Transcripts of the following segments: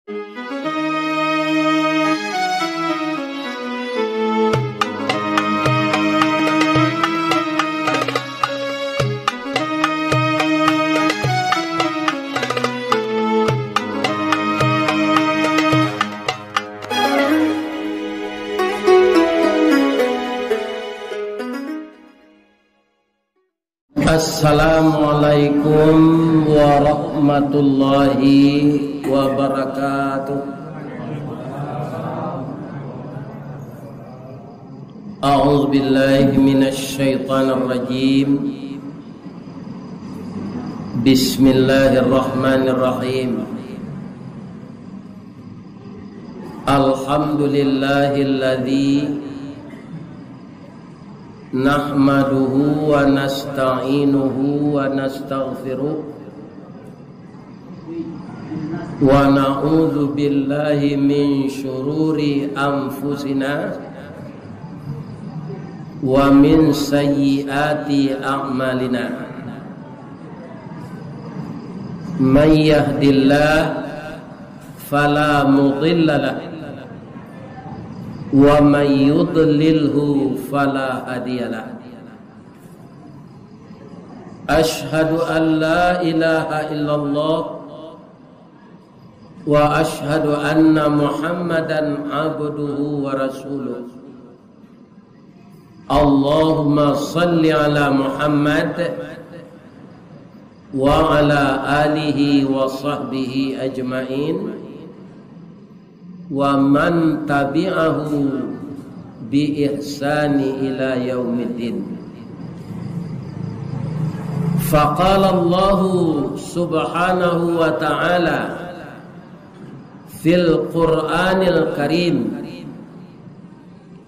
Assalamualaikum warahmatullahi wabarakatuh. A'udzu billahi minasy syaithanir rajim. Bismillahirrahmanirrahim. Alhamdulillahilladzi nahmaduhu wa nasta'inuhu wa nastaghfiruh wa na'udzu billahi min syururi anfusina wa min sayyiati a'malina. Man yahdillah fala mudilla lahu wa may yudlilhu fala hadiyalah. Asyhadu an la ilaha illallah wa asyhadu anna Muhammadan abduhu wa rasuluh. Allahumma salli ala Muhammad wa ala alihi wa sahbihi ajmain wa man tabi'ahu bi ihsani ila yaumiddin. Faqala Allah subhanahu wa ta'ala fil Qur'anil Karim,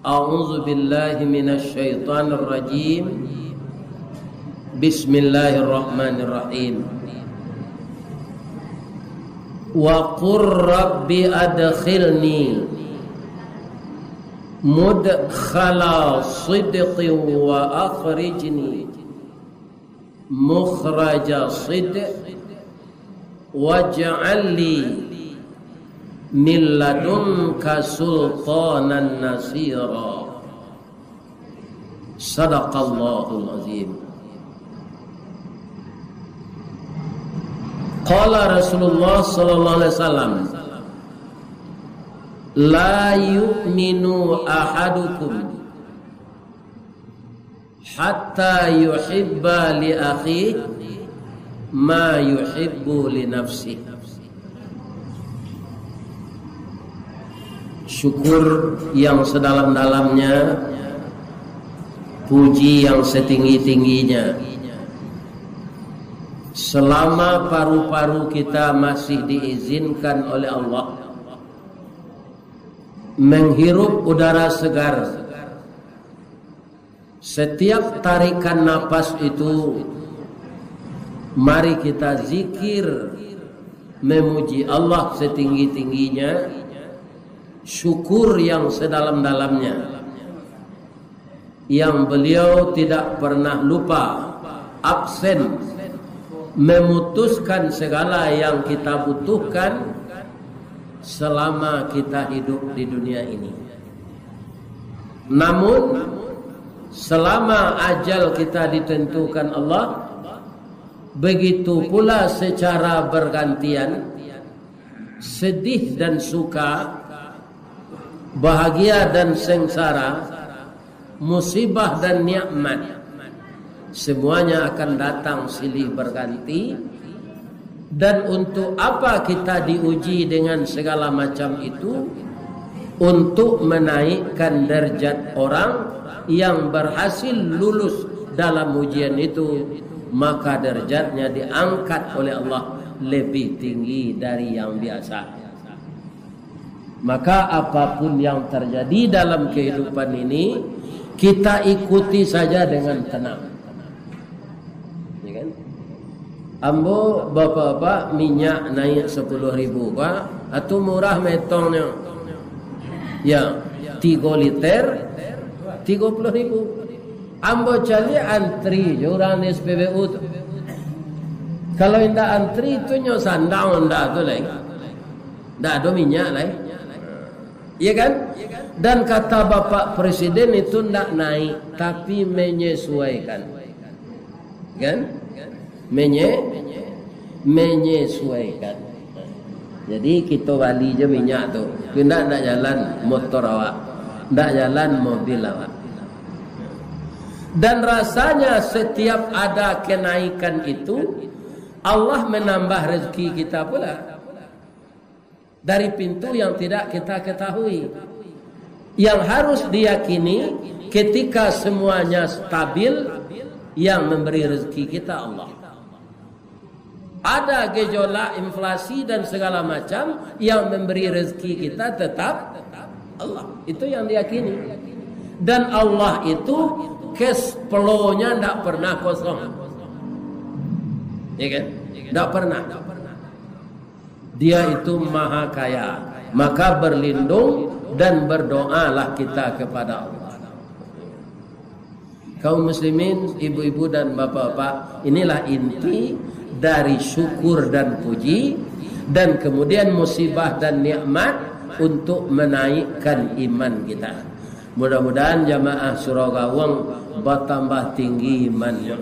a'udzu billahi minasy syaithanir rajim. Bismillahirrahmanirrahim. Wa qur rabbi adkhilni mudkhala sidqin wa akhrijni mukhraja sidq waj'al li min ladunka sultanan nasira. Sadaqallahul azim. Qala Rasulullah sallallahu alaihi wasallam, la yu'minu ahadukum hatta yuhibba li akhihi ma yuhibbu li nafsihi. Syukur yang sedalam-dalamnya, puji yang setinggi-tingginya, selama paru-paru kita masih diizinkan oleh Allah menghirup udara segar, setiap tarikan napas itu mari kita zikir memuji Allah setinggi-tingginya, syukur yang sedalam-dalamnya, yang beliau tidak pernah lupa, absen, memutuskan segala yang kita butuhkan selama kita hidup di dunia ini. Namun selama ajal kita ditentukan Allah, begitu pula secara bergantian, sedih dan suka, bahagia dan sengsara, musibah dan nikmat, semuanya akan datang silih berganti. Dan untuk apa kita diuji dengan segala macam itu? Untuk menaikkan derajat orang yang berhasil lulus dalam ujian itu, maka derajatnya diangkat oleh Allah lebih tinggi dari yang biasa. Maka apapun yang terjadi dalam kehidupan ini, kita ikuti saja dengan tenang. Ambo bapak-bapak minyak naik 10.000 pak, atau murah metongnya ya 3 liter 30.000. Ambo cari antri joran SPBU tu. Kalau indah antri itu nyo sandang ndak tu lagi. Tak ada minyak lah. Iya kan? Dan kata Bapak Presiden itu tidak naik, tapi menyesuaikan. Kan? Menyesuaikan. Jadi kita bali je minyak tu. Kita nak jalan motor awak, nak jalan mobil awak. Dan rasanya setiap ada kenaikan itu, Allah menambah rezeki kita pula dari pintu yang tidak kita ketahui. Yang harus diyakini ketika semuanya stabil, yang memberi rezeki kita Allah. Ada gejolak inflasi dan segala macam, yang memberi rezeki kita tetap Allah. Itu yang diyakini. Dan Allah itu cash flow-nya tidak pernah kosong. Ya kan? Tidak pernah. Dia itu maha kaya. Maka berlindung dan berdoalah kita kepada Allah. Kaum muslimin, ibu-ibu dan bapak-bapak, inilah inti dari syukur dan puji, dan kemudian musibah dan nikmat untuk menaikkan iman kita. Mudah-mudahan jamaah Surau Gawang bertambah tinggi imannya,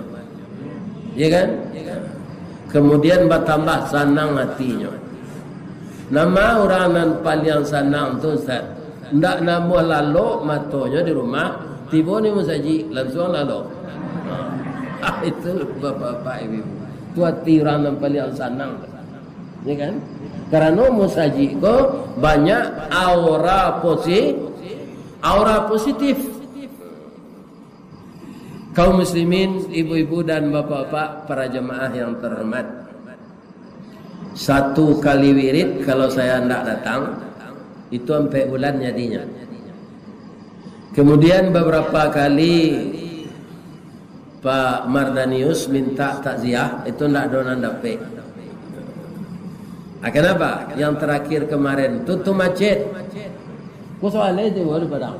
ya kan? Kemudian bertambah senang hatinya. Nama orang yang paling senang tu Ustaz, ndak nama lalu matonya di rumah, tiba ni musaji langsung lalu. Itu bapak-bapak ibu. Itu hati orang yang paling senang, ya kan? Karena musaji ko banyak aura positif. Kaum muslimin, ibu-ibu dan bapak-bapak, para jemaah yang terhormat, satu kali wirid kalau saya tidak datang itu sampai bulan jadinya. Kemudian beberapa kali Pak Mardanius minta takziah, itu tidak ada dapat. Kenapa? Yang terakhir kemarin tutup macet. Kau soalnya itu baru padang.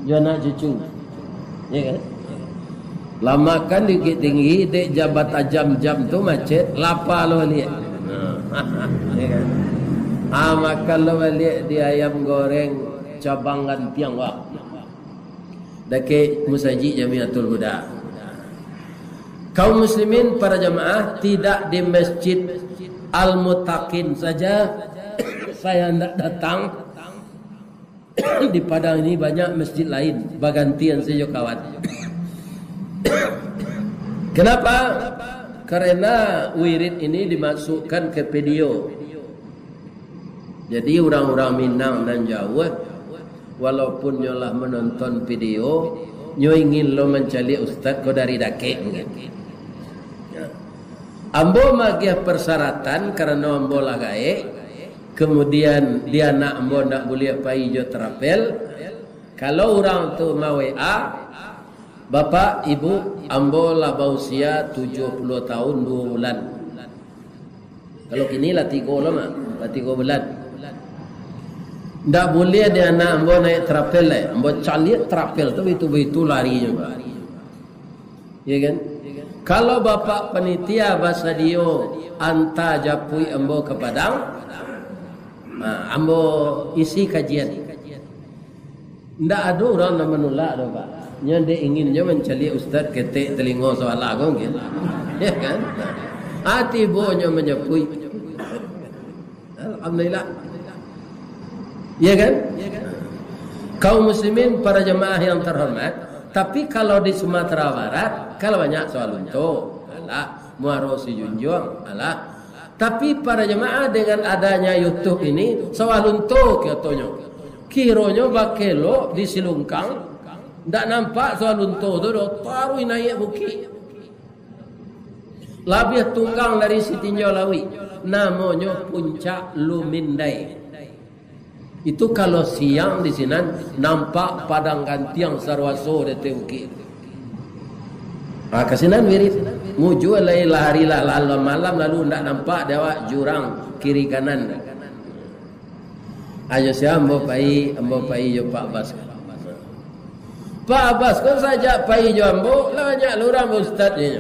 Jangan cucu, ya kan? Lama kan dikit tinggi, dek jabat jam-jam tu macet, lapa lo lihat. Ya kan? Makan lo lihat di ayam goreng cabangan tiang wak. Dake musaji Jamiatul Huda. Kaum muslimin, para jemaah, tidak di Masjid Al-Muttaqin saja saya tidak datang. Di Padang ini banyak masjid lain, bagantian saja kawan. Kenapa? Karena wirid ini dimasukkan ke video. Jadi orang-orang Minang dan Jawa, walaupun nyolah menonton video, nyo ingin lo mencari ustaz ko dari dake. Ambo magiah persyaratan karena ambo lagai. Kemudian dia nak ambo nak boleh pai jo terapel. Kalau orang tu mau WA, bapak ibu ambo lah usia 70 tahun 2 bulan. Kalau kini lah 3 lama, lah 3 bulan. Ndak boleh dia nak ambo naik terapel lah. Ambo cari terapel tu itu larinya. Ya kan? Kalau bapak panitia bahasa dio anta japui ambo ke Padang, ambo isi kajian. Ndak ada orang nak menolak dah pak. Yang dia inginnya mencari ustaz ketek telinga soal agong gitu. Ya kan? Hati bonya menyepui. Alhamdulillah. Ya kan? Kaum muslimin, para jemaah yang terhormat, tapi kalau di Sumatera Barat, kalau banyak soal untuk, alah, muaro si junjung, alah. Tapi para jemaah dengan adanya YouTube ini, soal untuk katanya, kironya bakelo di Silungkang, ndak nampak soal untuk tu, taruh naik bukit. Lebih tunggang dari Sitinjau Lawi, namanya Puncak Lumindai. Itu kalau siang di sini nampak padang gantiang sarwaso de teuki. Kasinan wirid muju lari lalu malam lalu ndak nampak dewa jurang kiri kanan. Ayo saya ambo pai jo Pak Bas. Pak Bas kau saja pai jo ambo banyak lurang ustaz ni.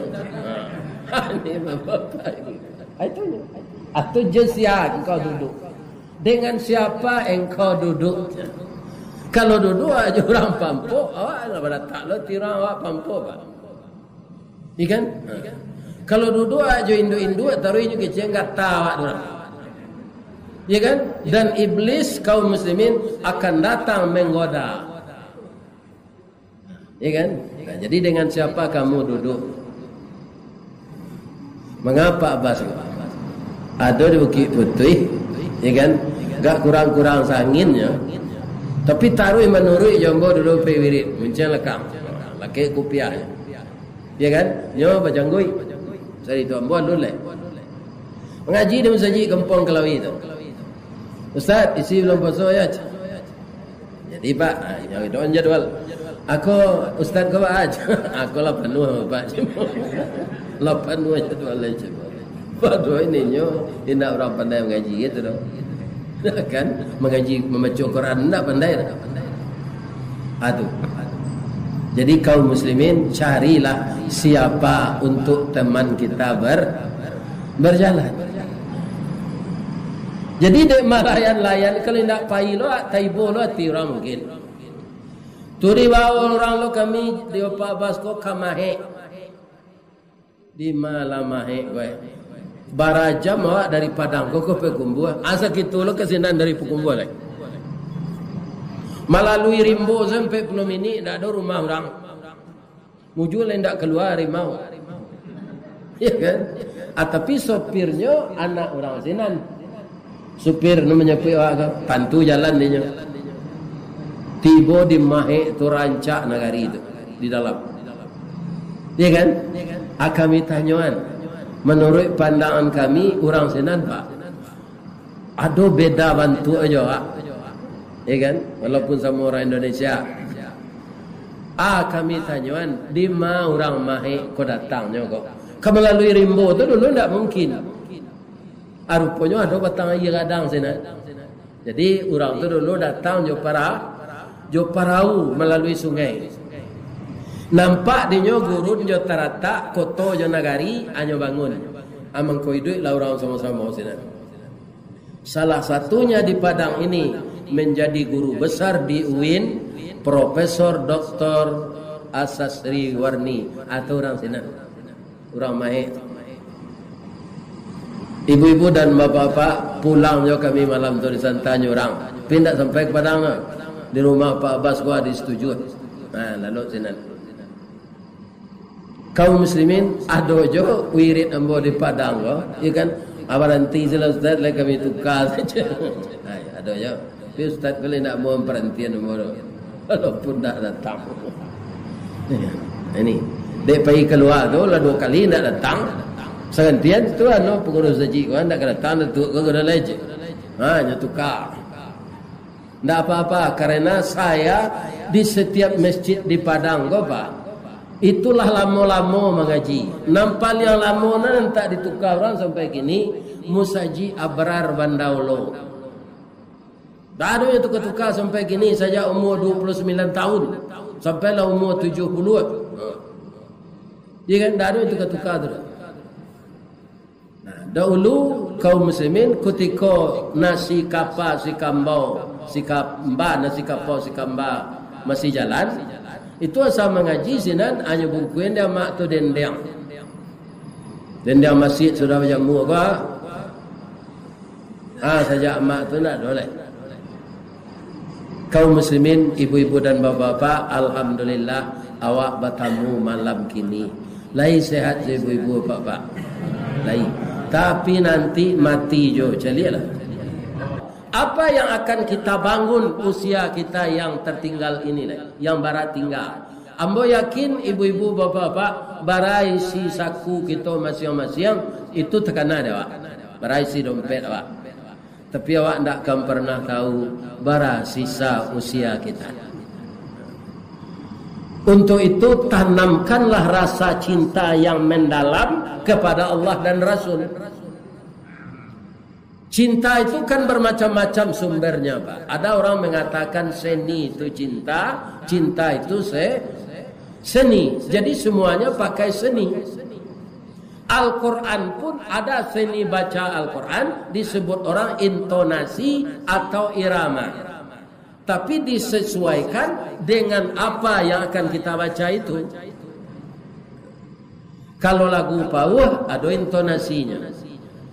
Ini bapak. Itu atuh jesia kau duduk. Dengan siapa engkau duduk? Kalau duduk aja orang Pampuk, awak pada tak lo tirang awak Pampuk pak. Ikan? Kalau duduk aja Indo-Indo taruh ini kecil enggak tahu awak orang. Ya kan? Dan iblis kaum muslimin akan datang menggoda. Ya kan? Nah, jadi dengan siapa kamu duduk? Mengapa Abbas? Ada di Bukit Putih, ya kan? Gak kurang-kurang sanginnya. Tapi taruh menurut jombo dulu pewirit, muncul lekam. Laki kupiahnya. Ya kan? Nyo bacanggui. Sari tu ambuan dulu. Mengaji di masjid Kampung Kelawi itu. Ustaz, isi belum puasa ya? Jadi Pak, yang itu on jadwal. Aku Ustaz kau aja. Aku lah penuh Pak. Lah penuh jadwal aja. Waduh ini nyo, tidak orang pandai mengaji gitu dong. Kan mengaji membaca Quran tidak pandai. Aduh. Jadi kaum muslimin carilah siapa untuk teman kita berjalan. Jadi dek malayan-layan kalau tidak pai lo, taibo lo tiura mungkin. Turi bawa orang lo kami di Pak Basko kamahe di malamahe gue. Barajam awak dari Padang kok ke Kumbuah. Asa gitu lo kesinan dari Kumbuah lagi. Melalui Rimbo sampai Pulau Mini tidak ada rumah orang. Mujul tidak keluar rimau. Ya kan? Tapi sopirnya anak orang sinan. Supir namanya Piwak pantu jalan dia. Tiba di Mahe tu rancak negari itu di dalam. Ya kan? Kami tanyaan. Menurut pandangan kami orang sinan Pak. Ada beda bantu aja Pak. Ya kan? Walaupun sama orang Indonesia. Kami tanyaan, di mana orang Mahe kau datangnya kok? Kamu melalui Rimbo tu dulu tidak mungkin. Rupanya ada batang air kadang sana. Jadi orang tu dulu datang jo parau melalui sungai. Nampak dinyo gurun jo tarata koto jo nagari anyo bangun. Amang koi duit lah orang sama-sama sana. Salah satunya di Padang ini menjadi guru besar di UIN, Profesor Dr. Asasri Warni atau orang sana. Orang Mahe. Ibu-ibu dan bapak-bapak pulang juga kami malam tu di Santanya orang. Pindah sampai ke Padang di rumah Pak Abbas gua disetujui. Lalu sini. Kaum muslimin ada jo wirid ambo di Padang go, ya kan? Abaranti sila Ustaz lah kami tukar saja. Ada jo. Tapi Ustaz kalau nak mau perhentian ambo. Walaupun dah datang. Ini dek pergi keluar tu lah 2 kali nak datang. Segantian tu ano pengurus haji kan tak datang tu ke ada lagi. Hanya tukar. Tak apa-apa karena saya di setiap masjid di Padang go Pak. Itulah lama-lama mengaji. Nampak yang lama nan tak ditukar orang sampai kini Musaji Abrar Bandaulo. Tak ada yang tukar-tukar sampai kini saja umur 29 tahun sampailah umur 70. Ya kan tak ada yang tukar-tukar tu. Dahulu kaum muslimin ketika nasi kapau si kambau si kamba nasi kapau si kamba masih jalan itu asal mengaji sinan hanya bungkuin dia mak tu dendang masjid sudah berjamu apa saja mak tu nak boleh. Kaum muslimin ibu-ibu dan bapak-bapak alhamdulillah awak bertamu malam kini lai sehat ibu-ibu bapak lai. Tapi nanti mati jo calilah. Apa yang akan kita bangun usia kita yang tertinggal ini lah, yang barat tinggal. Ambo yakin ibu-ibu bapak-bapak barai si saku kita masing-masing itu tekanan dia Pak. Barai si dompet Pak. Tapi awak tak akan pernah tahu bara sisa usia kita. Untuk itu tanamkanlah rasa cinta yang mendalam kepada Allah dan Rasul. Cinta itu kan bermacam-macam sumbernya Pak. Ada orang mengatakan seni itu cinta, cinta itu seni. Jadi semuanya pakai seni. Al-Quran pun ada seni baca Al-Quran disebut orang intonasi atau irama. Tapi disesuaikan dengan apa yang akan kita baca itu. Kalau lagu Pauh ada intonasinya.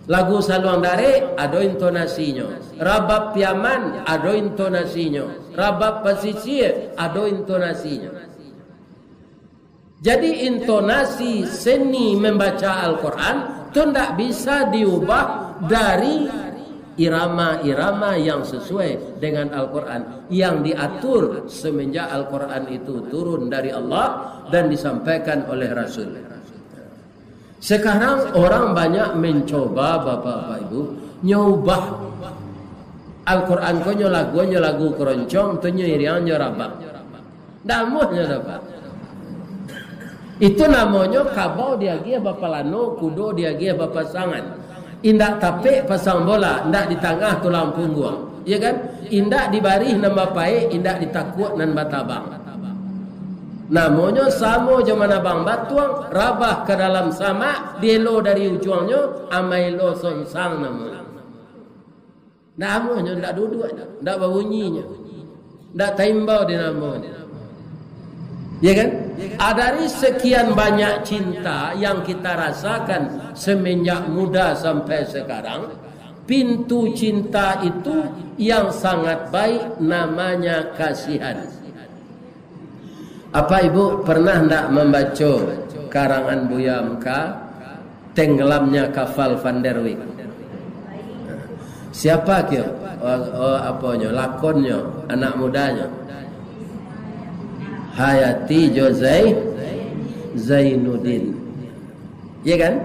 Lagu Saluang Dare ada intonasinya. Rabab Piaman ada intonasinya. Rabab Pesisir ada intonasinya. Jadi intonasi seni membaca Al-Quran itu tidak bisa diubah dari irama-irama yang sesuai dengan Al-Quran yang diatur semenjak Al-Quran itu turun dari Allah dan disampaikan oleh Rasul. Sekarang orang banyak mencoba Bapak-Bapak Ibu nyubah Al-Quran ko lagu keroncong tu iriang rabak. Damuhnya dapat. Itu namanya kabau dia gia bapalano, kudo dia gia bapasangan. Indak tapik pasang bola, indak di tengah tulang punggung. Ya kan? Indak dibarih nama pae, indak ditakut nan batabang. Namanya samo zaman abang batuang, rabah ke dalam sama, dielo dari ujungnya, amailo sonsang namanya. Namanya ndak duduk, ndak berbunyinya. Ndak taimbau di namanya. Ya kan? Dari sekian banyak cinta yang kita rasakan semenjak muda sampai sekarang, pintu cinta itu yang sangat baik namanya kasihan. Apa Ibu pernah tidak membaca karangan Buya Hamka Tenggelamnya Kapal Van der Wijk? Siapa kyo? Apanya? Lakonnya, anak mudanya. Hayati Jozai Zainuddin. Ya kan?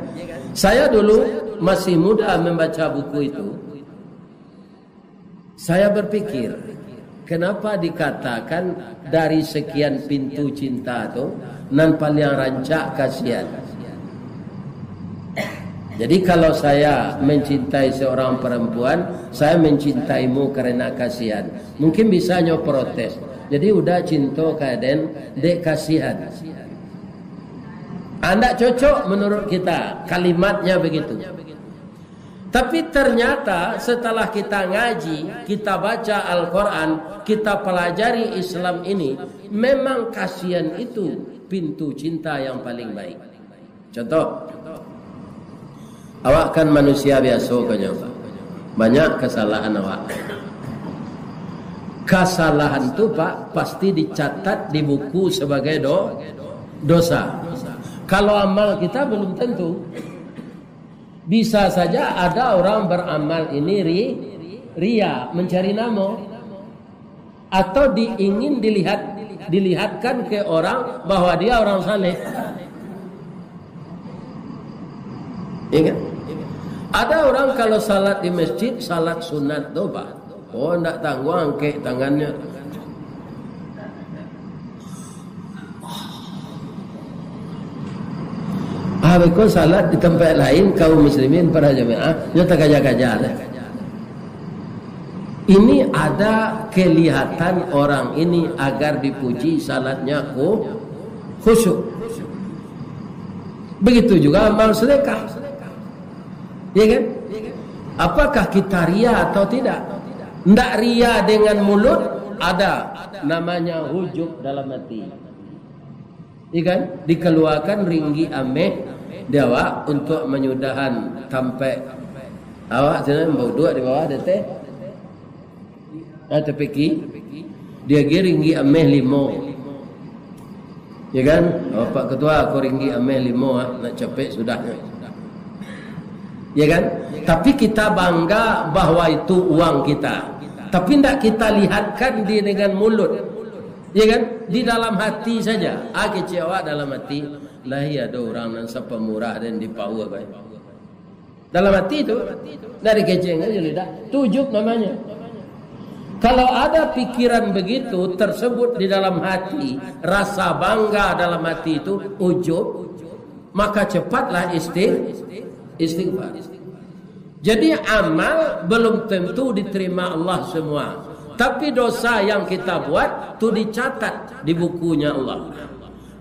Saya dulu masih muda membaca buku itu. Saya berpikir, kenapa dikatakan dari sekian pintu cinta itu nan paling rancak kasihan. Jadi kalau saya mencintai seorang perempuan, saya mencintaimu karena kasihan. Mungkin bisa nyo protes. Jadi udah cinta kaden dek kasihan. Anda cocok menurut kita kalimatnya begitu. Tapi ternyata setelah kita ngaji, kita baca Al-Quran, kita pelajari Islam ini, memang kasihan itu pintu cinta yang paling baik. Contoh, awak kan manusia biasa konyol. Banyak kesalahan awak. Kesalahan itu Pak pasti dicatat di buku sebagai dosa. Kalau amal kita belum tentu. Bisa saja ada orang beramal ini ria, mencari nama, atau ingin dilihatkan ke orang bahwa dia orang saleh. Ingat? Ada orang kalau salat di masjid, salat sunat tu Pak. Oh, tidak tangguh angkat tangannya. Kalau salat di tempat lain kaum muslimin para jemaah nyata kaja-kaja. Ini ada kelihatan orang ini agar dipuji salatnya khusyuk. Begitu juga amal sedekah. Ya kan? Apakah kita ria atau tidak? Tidak ria dengan mulut, ada namanya hujub dalam hati. Ya kan? Dikeluarkan ringgi ameh dewa untuk menyudahan sampai awak sana bau dua di bawah dete. Ada peki dia ringgi ameh limo. Ya kan? Oh, Pak Ketua aku ringgi ameh limo nak capek sudah. Ya kan? Tapi kita bangga bahwa itu uang kita. Tapi tidak kita lihatkan dia dengan mulut. Ya kan? Di dalam hati saja. Kecewa dalam hati. Lah iya ada orang yang siapa murah dan dipawa baik. Dalam hati itu dari keceng aja lidah. Tujub namanya. Kalau ada pikiran begitu tersebut di dalam hati, rasa bangga dalam hati itu ujub, maka cepatlah istighfar. Jadi amal belum tentu diterima Allah semua. Tapi dosa yang kita buat itu dicatat di bukunya Allah.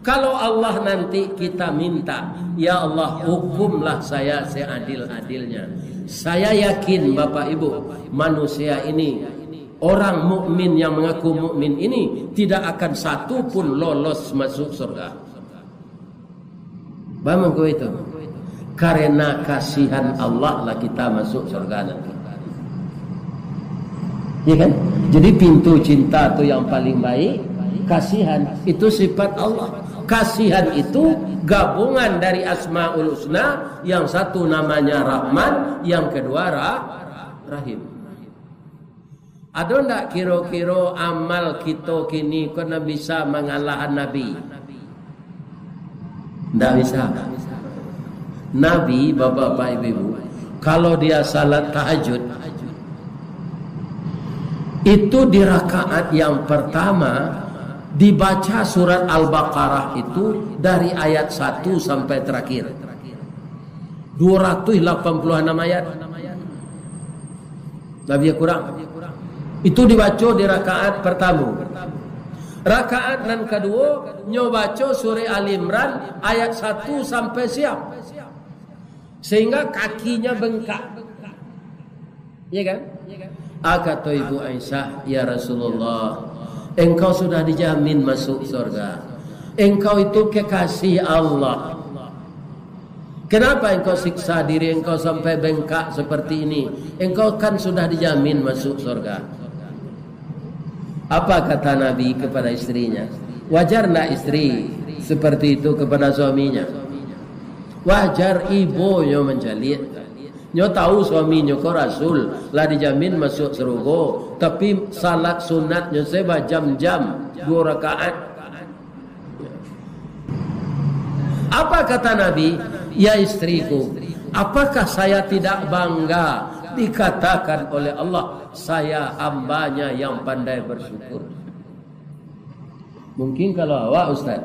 Kalau Allah nanti kita minta, ya Allah hukumlah saya seadil-adilnya. Saya yakin Bapak Ibu, manusia ini, orang mukmin yang mengaku mukmin ini tidak akan satu pun lolos masuk surga. Paham kau itu? Karena kasihan Allah lah kita masuk surga nanti. Ya kan? Jadi pintu cinta itu yang paling baik. Kasihan itu sifat Allah. Kasihan itu gabungan dari Asmaul Husna, yang satu namanya Rahman, yang kedua Rahim. Ada ndak kira-kira amal kita kini kena bisa mengalahkan Nabi? Ndak bisa. Nabi, bapak-bapak, ibu-ibu, kalau dia salat tahajud, itu di rakaat yang pertama dibaca surat Al-Baqarah itu dari ayat 1 sampai terakhir. 286 ayat. Lebih kurang. Itu dibaca di rakaat pertama. Rakaat yang kedua nyobaca surah Al-Imran ayat 1 sampai siap. Sehingga kakinya bengkak. Ya kan? Kata Ibu Aisyah, ya Rasulullah, engkau sudah dijamin masuk surga. Engkau itu kekasih Allah. Kenapa engkau siksa diri engkau sampai bengkak seperti ini? Engkau kan sudah dijamin masuk surga. Apa kata Nabi kepada istrinya? Wajar nak istri seperti itu kepada suaminya? Wajar ibu yang menjalit. Nyo tahu suaminya ko Rasul lah dijamin masuk surga, tapi salat sunatnya saya jam-jam 2 rakaat. Apa kata Nabi? Ya istriku, apakah saya tidak bangga dikatakan oleh Allah saya hambanya yang pandai bersyukur? Mungkin kalau awak Ustaz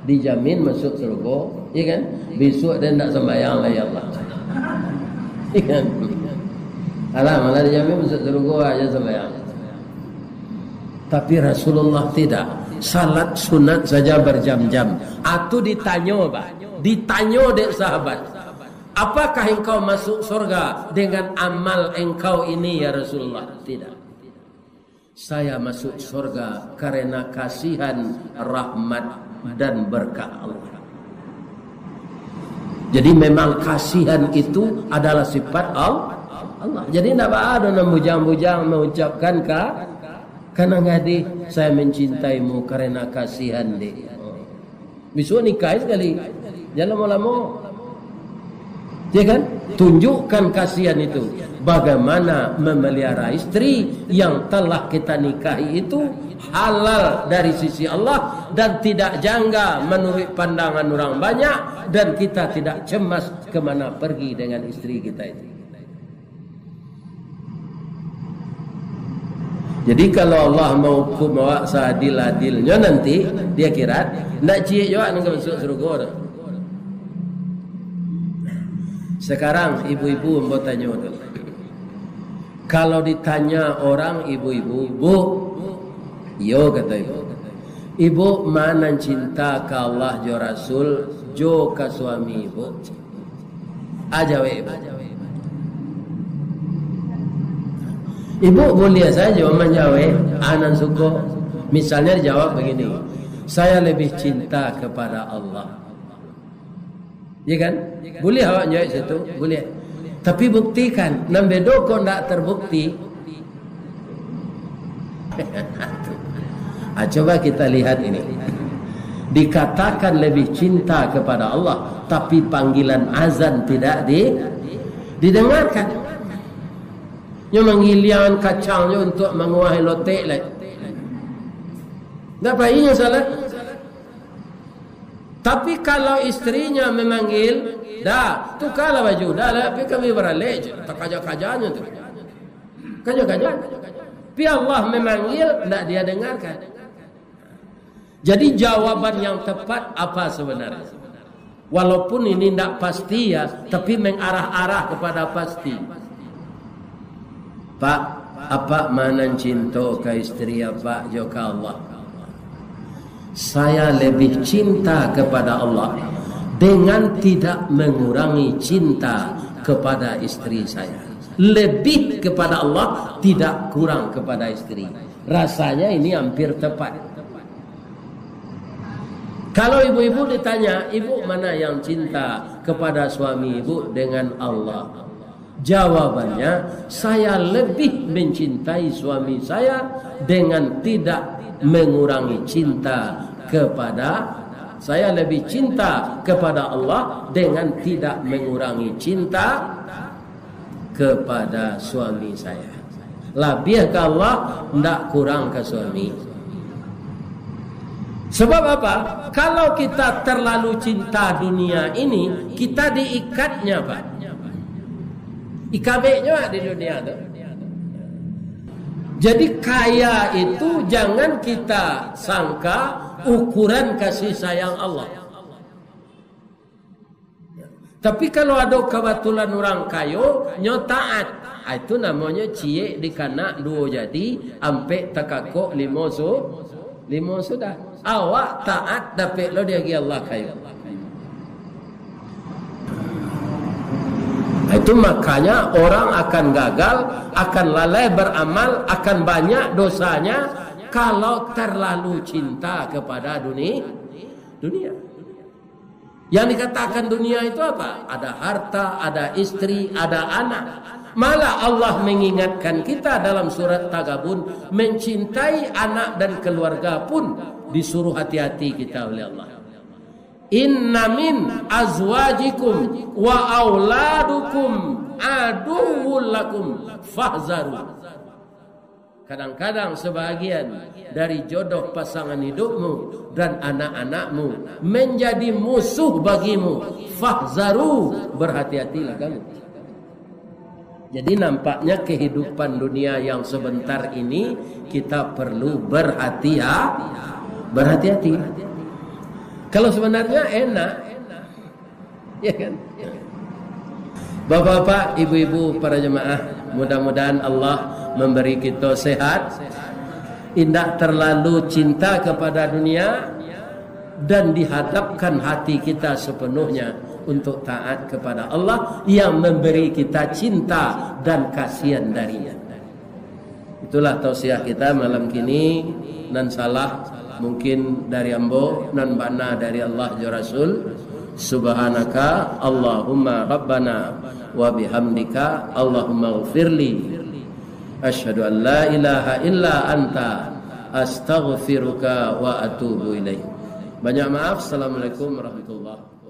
dijamin masuk surga, ya kan? Besok dia tak sembahyang lah ya Allah. Ya kan? Alah malah dijamin masuk surga aja sembahyang. Tapi Rasulullah tidak. Salat sunat saja berjam-jam. Atau ditanya, Pak. Ditanya dek sahabat, apakah engkau masuk surga dengan amal engkau ini ya Rasulullah? Tidak. Saya masuk surga karena kasihan, rahmat dan berkah Allah. Jadi memang kasihan itu adalah sifat Allah. Jadi tidak ada nak bujang-bujang mengucapkan karena ngadi saya mencintaimu karena kasihan dek. Besok nikah sekali. Jangan lama-lama. Ya kan? Tunjukkan kasihan itu. Bagaimana memelihara istri yang telah kita nikahi itu halal dari sisi Allah dan tidak jangga menurut pandangan orang banyak, dan kita tidak cemas kemana pergi dengan istri kita itu. Jadi kalau Allah mau hukum awak seadil-adilnya nanti, dia kira nak ciek juga nak masuk surga. Sekarang ibu-ibu mau tanya dulu. Kalau ditanya orang ibu-ibu, Bu, yo kata ibu, ibu mana cinta ke Allah jo Rasul jo ke suami ibu? Aja we ibu. Ibu boleh saja menjawab anan suko. Misalnya dijawab begini, saya lebih cinta kepada Allah. Ya kan? Boleh awak jawab situ? Boleh. Tapi buktikan. Nambedo kau tak terbukti. Coba kita lihat ini. Dikatakan lebih cinta kepada Allah, tapi panggilan azan tidak didengarkan. Yang menghiliangkan kacangnya untuk menguasai lotek lagi. Tak payahnya salah. Tapi kalau istrinya memanggil, dah, tukarlah baju, dah lah, tapi kami beralih, tak kajak-kajaknya tu. Kajak-kajak. Tapi Allah memanggil, tak dia dengarkan. Jadi jawaban yang tepat apa sebenarnya? Walaupun ini tak pasti ya, tapi mengarah-arah kepada pasti. Pak, apa mana cinta ke istri apa juga Allah? saya lebih cinta kepada Allah dengan tidak mengurangi cinta kepada istri saya. Lebih kepada Allah, tidak kurang kepada istri. Rasanya ini hampir tepat. Kalau ibu-ibu ditanya, ibu mana yang cinta kepada suami ibu dengan Allah? Jawabannya, saya lebih mencintai suami saya dengan tidak mengurangi cinta kepada, saya lebih cinta kepada Allah dengan tidak mengurangi cinta kepada suami saya. Lebih ke Allah, tidak kurang ke suami. Sebab apa? Kalau kita terlalu cinta dunia ini, kita diikatnya, Pak. Ikabeknya di dunia itu. Jadi kaya itu jangan kita sangka ukuran kasih sayang Allah. Tapi kalau ada kebetulan orang kayo nyo taat, itu namanya cie di kanak duo jadi ampe takakok limo sudah. Awak taat dapat lo dia Allah kayo. Itu makanya orang akan gagal, akan lalai beramal, akan banyak dosanya kalau terlalu cinta kepada dunia. Yang dikatakan dunia itu apa? Ada harta, ada istri, ada anak. Malah Allah mengingatkan kita dalam surat Tagabun, mencintai anak dan keluarga pun disuruh hati-hati kita oleh Allah. Inna min azwajikum wa auladukum aduwwul lakum fahzaru. Kadang-kadang sebahagian dari jodoh pasangan hidupmu dan anak-anakmu menjadi musuh bagimu. Fahzaru, berhati-hatilah kamu. Jadi nampaknya kehidupan dunia yang sebentar ini kita perlu berhati-hati. Kalau sebenarnya enak, ya kan? Bapak-bapak, ibu-ibu, para jemaah, mudah-mudahan Allah memberi kita sehat, tidak terlalu cinta kepada dunia, dan dihadapkan hati kita sepenuhnya untuk taat kepada Allah yang memberi kita cinta dan kasihan darinya. Itulah tausiah kita malam kini. Nan salah mungkin dari ambo, nan bana dari Allah ya Rasul. Subhanaka Allahumma Rabbana wa bihamdika Allahumma ghfirli. Asyhadu an la ilaha illa anta astaghfiruka wa atubu ilaik. Banyak maaf. Assalamualaikum warahmatullahi wabarakatuh.